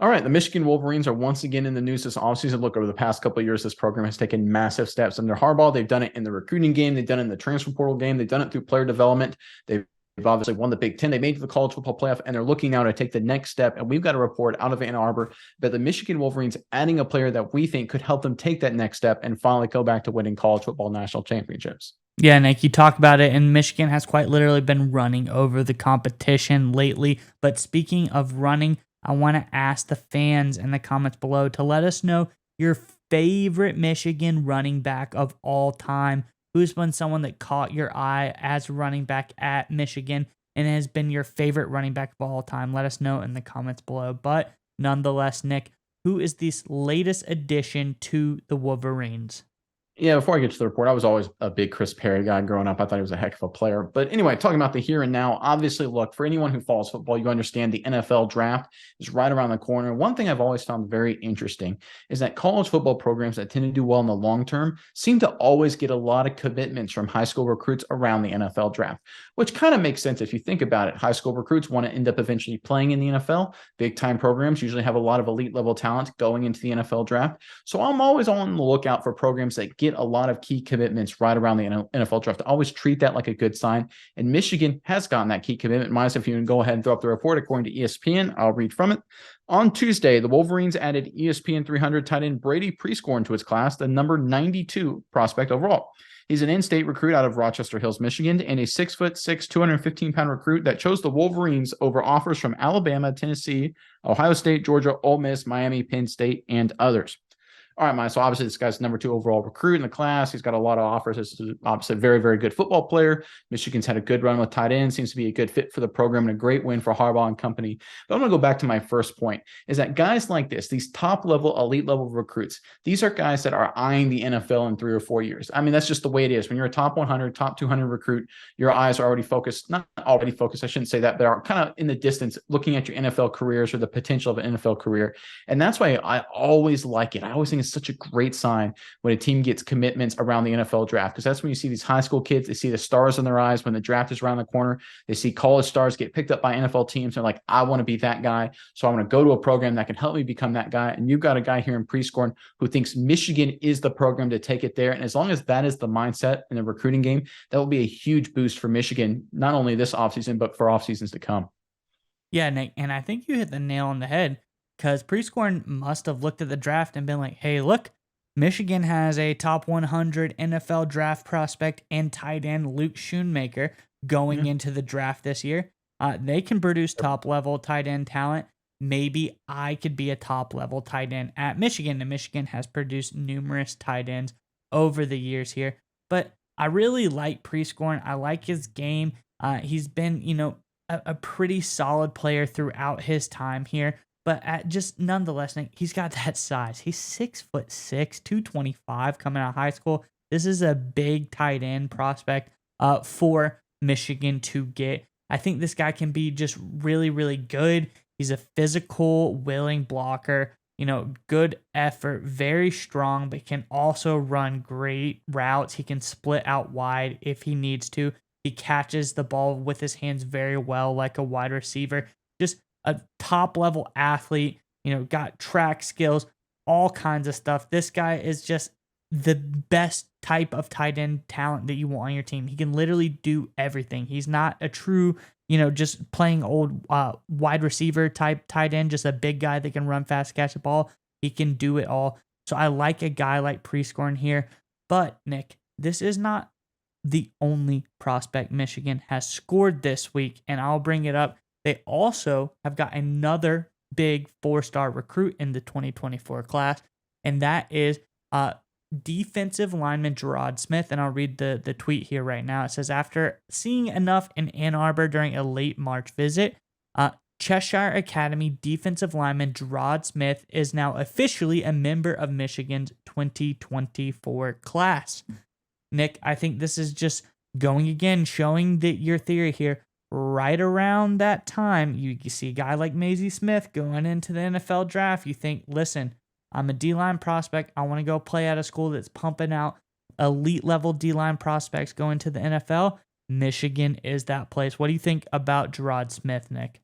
All right, the Michigan Wolverines are once again in the news this offseason. Look, over the past couple of years, this program has taken massive steps under Harbaugh. They've done it in the recruiting game. They've done it in the transfer portal game. They've done it through player development. They've obviously won the Big Ten. They made the college football playoff, and they're looking now to take the next step. And we've got a report out of Ann Arbor that the Michigan Wolverines adding a player that we think could help them take that next step and finally go back to winning college football national championships. Yeah, Nick, you talk about it, and Michigan has quite literally been running over the competition lately. But speaking of running, I want to ask the fans in the comments below to let us know your favorite Michigan running back of all time. Who's been someone that caught your eye as running back at Michigan and has been your favorite running back of all time? Let us know in the comments below. But nonetheless, Nick, who is this latest addition to the Wolverines? Yeah, before I get to the report, I was always a big Chris Perry guy growing up. I thought he was a heck of a player. But anyway, talking about the here and now, obviously, look, for anyone who follows football, you understand the NFL draft is right around the corner. One thing I've always found very interesting is that college football programs that tend to do well in the long term seem to always get a lot of commitments from high school recruits around the NFL draft, which kind of makes sense if you think about it. High school recruits want to end up eventually playing in the NFL. Big time programs usually have a lot of elite level talent going into the NFL draft. So I'm always on the lookout for programs that get a lot of key commitments right around the NFL draft. I always treat that like a good sign. And Michigan has gotten that key commitment. Minus, if you can go ahead and throw up the report according to ESPN, I'll read from it. On Tuesday, the Wolverines added ESPN 300 tight end Brady Pre-schorn to its class, the number 92 prospect overall. He's an in-state recruit out of Rochester Hills, Michigan, and a 6'6", 215-pound recruit that chose the Wolverines over offers from Alabama, Tennessee, Ohio State, Georgia, Ole Miss, Miami, Penn State, and others. All right, Mike. So obviously this guy's number 2 overall recruit in the class. He's got a lot of offers. This is obviously a very, very good football player. Michigan's had a good run with tight ends. Seems to be a good fit for the program and a great win for Harbaugh and company. But I'm going to go back to my first point is that guys like this, these top level, elite level recruits, these are guys that are eyeing the NFL in 3 or 4 years. I mean, that's just the way it is. When you're a top 100, top 200 recruit, your eyes are already focused, not already focused, I shouldn't say that, but are kind of in the distance looking at your NFL careers or the potential of an NFL career. And that's why I always like it. I always think it's such a great sign when a team gets commitments around the NFL draft, because that's when you see these high school kids, they see the stars in their eyes when the draft is around the corner. They see college stars get picked up by NFL teams. They're like, I want to be that guy. So I want to go to a program that can help me become that guy. And you've got a guy here in Pre-schorn who thinks Michigan is the program to take it there. And as long as that is the mindset in the recruiting game, that will be a huge boost for Michigan, not only this offseason, but for off seasons to come. Yeah, Nick, and I think you hit the nail on the head because Pre-schorn must have looked at the draft and been like, hey, look, Michigan has a top 100 NFL draft prospect and tight end Luke Schoonmaker going into the draft this year. They can produce top level tight end talent. Maybe I could be a top level tight end at Michigan, and Michigan has produced numerous tight ends over the years here. But I really like Pre-schorn. I like his game. He's been, a pretty solid player throughout his time here. But at just nonetheless, he's got that size. He's 6'6", 225 coming out of high school. This is a big tight end prospect for Michigan to get. I think this guy can be just really, really good. He's a physical, willing blocker. Good effort, very strong, but can also run great routes. He can split out wide if he needs to. He catches the ball with his hands very well, like a wide receiver. Just a top level athlete, got track skills, all kinds of stuff. This guy is just the best type of tight end talent that you want on your team. He can literally do everything. He's not a true, just playing old wide receiver type tight end, just a big guy that can run fast, catch the ball. He can do it all. So I like a guy like Pre-schorn here. But Nick, this is not the only prospect Michigan has scored this week, and I'll bring it up. They also have got another big 4-star recruit in the 2024 class, and that is defensive lineman Gerrod Smith. And I'll read the tweet here right now. It says, after seeing enough in Ann Arbor during a late March visit, Cheshire Academy defensive lineman Gerrod Smith is now officially a member of Michigan's 2024 class. Nick, I think this is just going again, showing that your theory here. Right around that time, you see a guy like Mazie Smith going into the NFL draft. You think, listen, I'm a D-line prospect. I want to go play at a school that's pumping out elite level D-line prospects going to the NFL. Michigan is that place. What do you think about Gerrod Smith, Nick?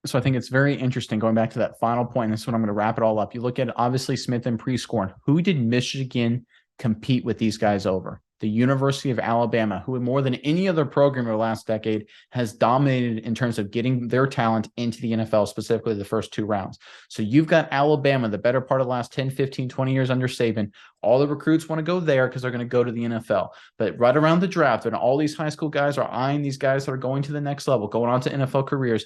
So I think it's very interesting going back to that final point. And this is when I'm going to wrap it all up. You look at obviously Smith and Pre-schorn. Who did Michigan compete with these guys over? The University of Alabama, who more than any other program in the last decade has dominated in terms of getting their talent into the NFL, specifically the first 2 rounds. So you've got Alabama, the better part of the last 10, 15, 20 years under Saban. All the recruits want to go there because they're going to go to the NFL. But right around the draft, and all these high school guys are eyeing these guys that are going to the next level, going on to NFL careers.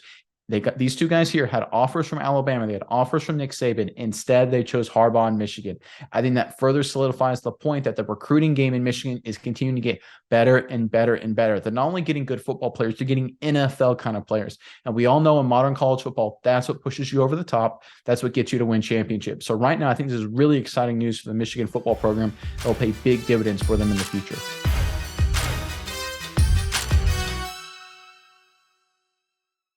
They got these 2 guys here had offers from Alabama. They had offers from Nick Saban. Instead, they chose Harbaugh in Michigan. I think that further solidifies the point that the recruiting game in Michigan is continuing to get better and better and better. They're not only getting good football players, they're getting NFL kind of players. And we all know in modern college football, that's what pushes you over the top. That's what gets you to win championships. So right now, I think this is really exciting news for the Michigan football program that will pay big dividends for them in the future.